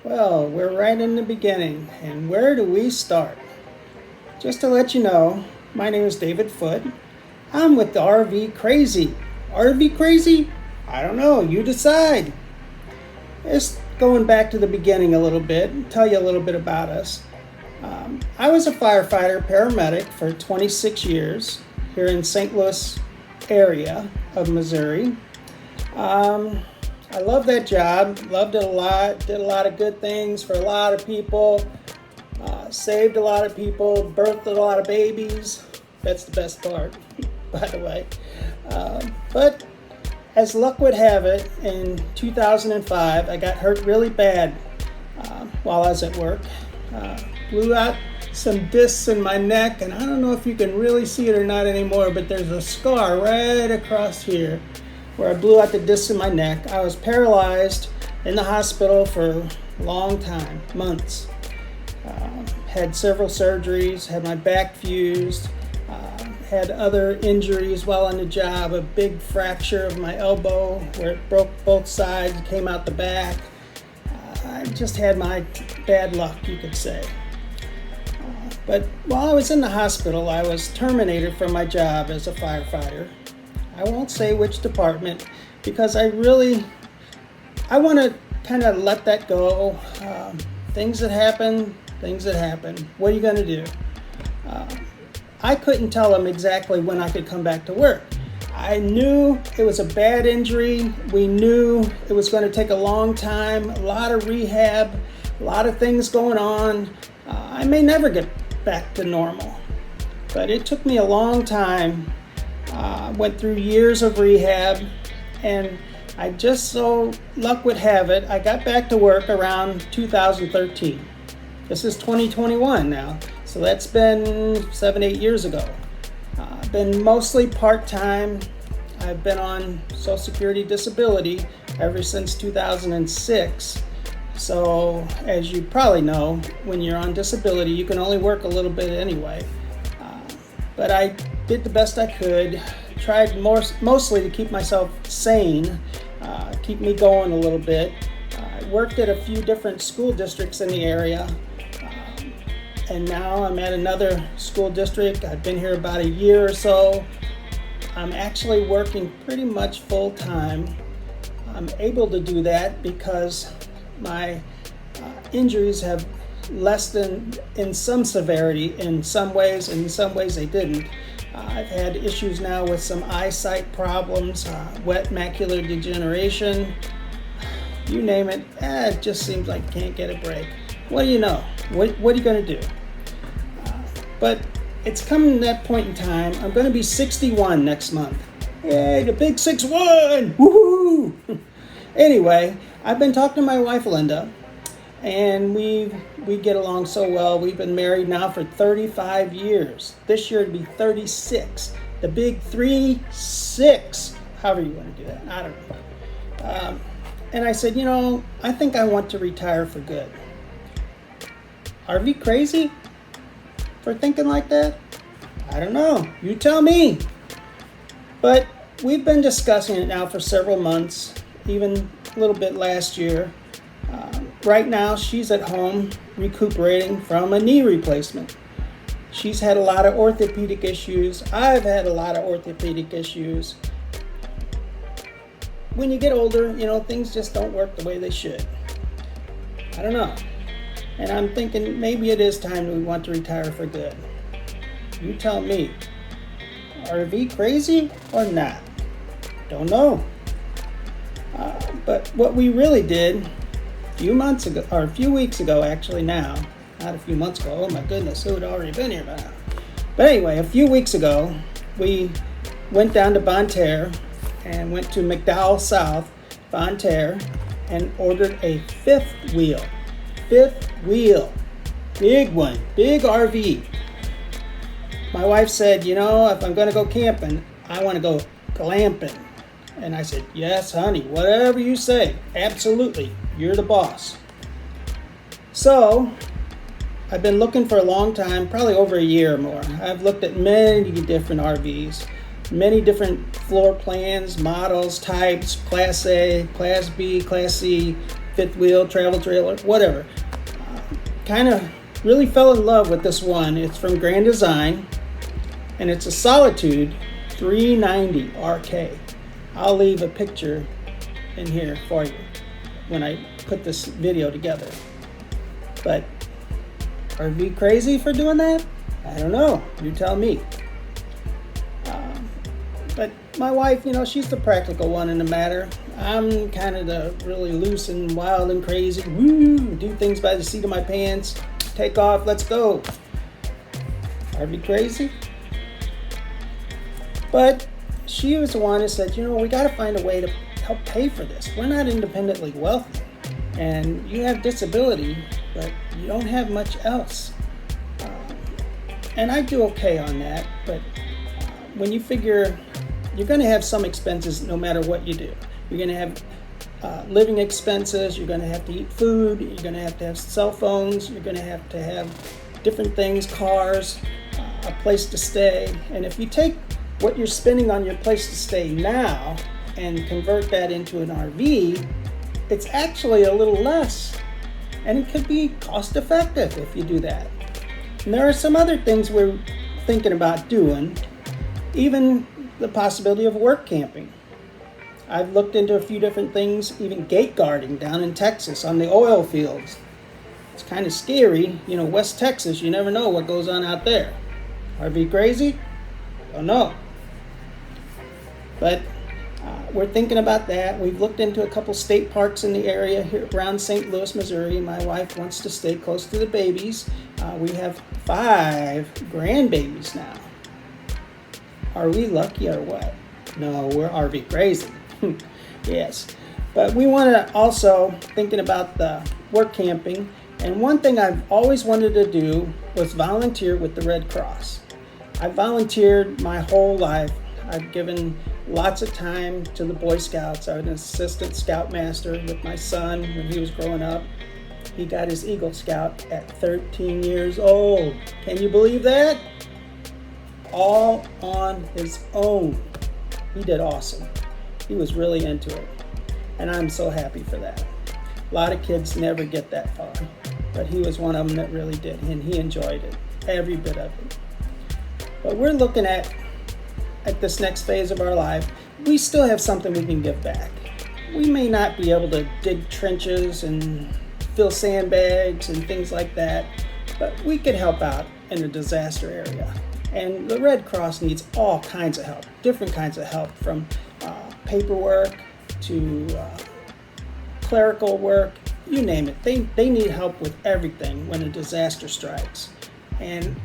Well, we're right in the beginning, and where do we start? Just to let you know, my name is David Foote. I'm with the RV Crazy. RV Crazy? I don't know, you decide. Just going back to the beginning a little bit, tell you a little bit about us. I was a firefighter, paramedic for 26 years here in St. Louis area of Missouri. I love that job, loved it a lot, did a lot of good things for a lot of people, saved a lot of people, birthed a lot of babies. That's the best part, by the way. But as luck would have it, in 2005, I got hurt really bad while I was at work. Blew out some discs in my neck, and I don't know if you can really see it or not anymore, but there's a scar right across here where I blew out the discs in my neck. I was paralyzed in the hospital for a long time, months. Had several surgeries, had my back fused, had other injuries while on the job, a big fracture of my elbow where it broke both sides, came out the back. I just had my bad luck, you could say. But while I was in the hospital, I was terminated from my job as a firefighter. I won't say which department because I want to kind of let that go. Things that happen. What are you going to do? I couldn't tell them exactly when I could come back to work. I knew it was a bad injury. We knew it was going to take a long time, a lot of rehab, a lot of things going on. I may never get back to normal, but it took me a long time. Went through years of rehab, and I just so luck would have it, I got back to work around 2013. This is 2021 now, so that's been 7-8 years ago. I've been mostly part-time. I've been on Social Security disability ever since 2006. So as you probably know, when you're on disability, you can only work a little bit anyway. But I did the best I could, tried mostly to keep myself sane, keep me going a little bit. I worked at a few different school districts in the area, and now I'm at another school district. I've been here about a year or so. I'm actually working pretty much full time. I'm able to do that because my injuries have lessened in some severity in some ways, and in some ways they didn't. I've had issues now with some eyesight problems, wet macular degeneration, you name it. It just seems like you can't get a break. What do you know? What are you going to do? But it's coming to that point in time. I'm going to be 61 next month. Yay, the big 6-1! Woohoo! Anyway, I've been talking to my wife, Linda, and we get along so well. We've been married now for 35 years. This year it'll be 36. The big 3-6. However you want to do that. I don't know. And I said, I think I want to retire for good. Are we crazy for thinking like that? I don't know. You tell me. But we've been discussing it now for several months, even a little bit last year. Right now, she's at home recuperating from a knee replacement. She's had a lot of orthopedic issues. I've had a lot of orthopedic issues. When you get older, things just don't work the way they should. I don't know. And I'm thinking maybe it is time we want to retire for good. You tell me. Are we crazy or not? Don't know. But what we really did a few weeks ago actually now, not a few months ago, oh my goodness, who had already been here by now. But anyway, a few weeks ago, we went down to Bonne Terre and went to McDowell South, Bonne Terre, and ordered a fifth wheel, big one, big RV. My wife said, if I'm going to go camping, I want to go glamping. And I said, yes, honey, whatever you say. Absolutely. You're the boss. So I've been looking for a long time, probably over a year or more. I've looked at many different RVs, many different floor plans, models, types, Class A, Class B, Class C, fifth wheel, travel trailer, whatever. Kind of really fell in love with this one. It's from Grand Design, and it's a Solitude 390 RK. I'll leave a picture in here for you when I put this video together. But are we crazy for doing that? I don't know. You tell me. But my wife, she's the practical one in the matter. I'm kind of the really loose and wild and crazy. Woo! Do things by the seat of my pants. Take off. Let's go. Are we crazy? But she was the one that said, we got to find a way to help pay for this. We're not independently wealthy. And you have disability, but you don't have much else. And I do okay on that. But when you figure you're going to have some expenses no matter what you do. You're going to have living expenses. You're going to have to eat food. You're going to have cell phones. You're going to have different things, cars, a place to stay. And if you take what you're spending on your place to stay now and convert that into an RV, it's actually a little less. And it could be cost effective if you do that. And there are some other things we're thinking about doing, even the possibility of work camping. I've looked into a few different things, even gate guarding down in Texas on the oil fields. It's kind of scary. West Texas, you never know what goes on out there. RV crazy? Don't know. But we're thinking about that. We've looked into a couple state parks in the area here around St. Louis, Missouri. My wife wants to stay close to the babies. We have 5 grandbabies now. Are we lucky or what? No, we're RV crazy. Yes. But we want to also thinking about the work camping. And one thing I've always wanted to do was volunteer with the Red Cross. I volunteered my whole life. I've given lots of time to the Boy Scouts. I was an assistant scoutmaster with my son when he was growing up. He got his Eagle Scout at 13 years old. Can you believe that? All on his own. He did awesome. He was really into it. And I'm so happy for that. A lot of kids never get that far. But he was one of them that really did. And he enjoyed it. Every bit of it. But we're looking at this next phase of our life. We still have something we can give back. We may not be able to dig trenches and fill sandbags and things like that. But we could help out in a disaster area. And the Red Cross needs all kinds of help, different kinds of help, from paperwork to clerical work, you name it. They need help with everything when a disaster strikes. And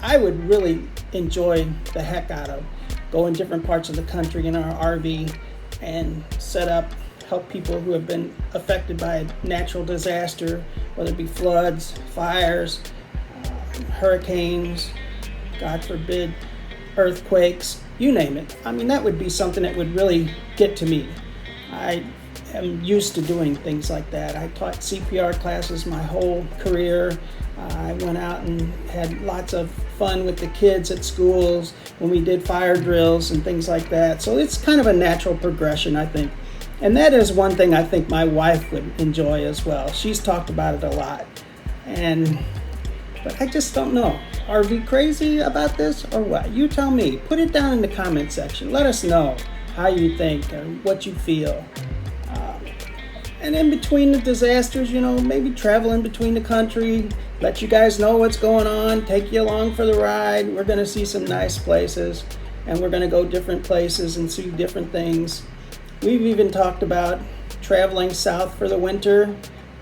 I would really enjoy the heck out of going different parts of the country in our RV and help people who have been affected by a natural disaster, whether it be floods, fires, hurricanes, God forbid, earthquakes, you name it. I mean, that would be something that would really get to me. I am used to doing things like that. I taught CPR classes my whole career. I went out and had lots of fun with the kids at schools when we did fire drills and things like that. So it's kind of a natural progression, I think. And that is one thing I think my wife would enjoy as well. She's talked about it a lot. But I just don't know. Are we crazy about this or what? You tell me. Put it down in the comment section. Let us know how you think or what you feel. And in between the disasters, maybe travel in between the country, let you guys know what's going on, take you along for the ride. We're going to see some nice places, and we're going to go different places and see different things. We've even talked about traveling south for the winter,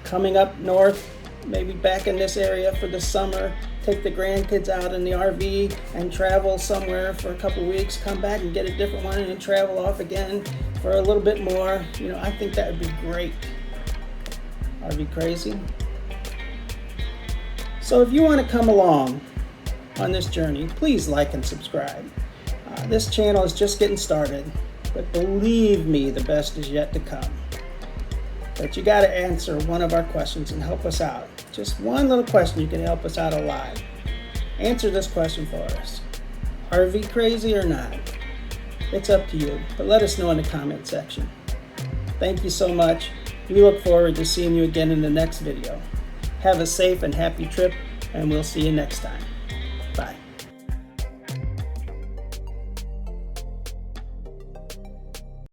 coming up north, maybe back in this area for the summer, take the grandkids out in the RV and travel somewhere for a couple weeks, come back and get a different one and then travel off again for a little bit more. I think that would be great. RV crazy? So if you want to come along on this journey, please like and subscribe. This channel is just getting started. But believe me, the best is yet to come. But you got to answer one of our questions and help us out. Just one little question, you can help us out a lot. Answer this question for us. RV crazy or not? It's up to you, but let us know in the comment section. Thank you so much. We look forward to seeing you again in the next video. Have a safe and happy trip, and we'll see you next time.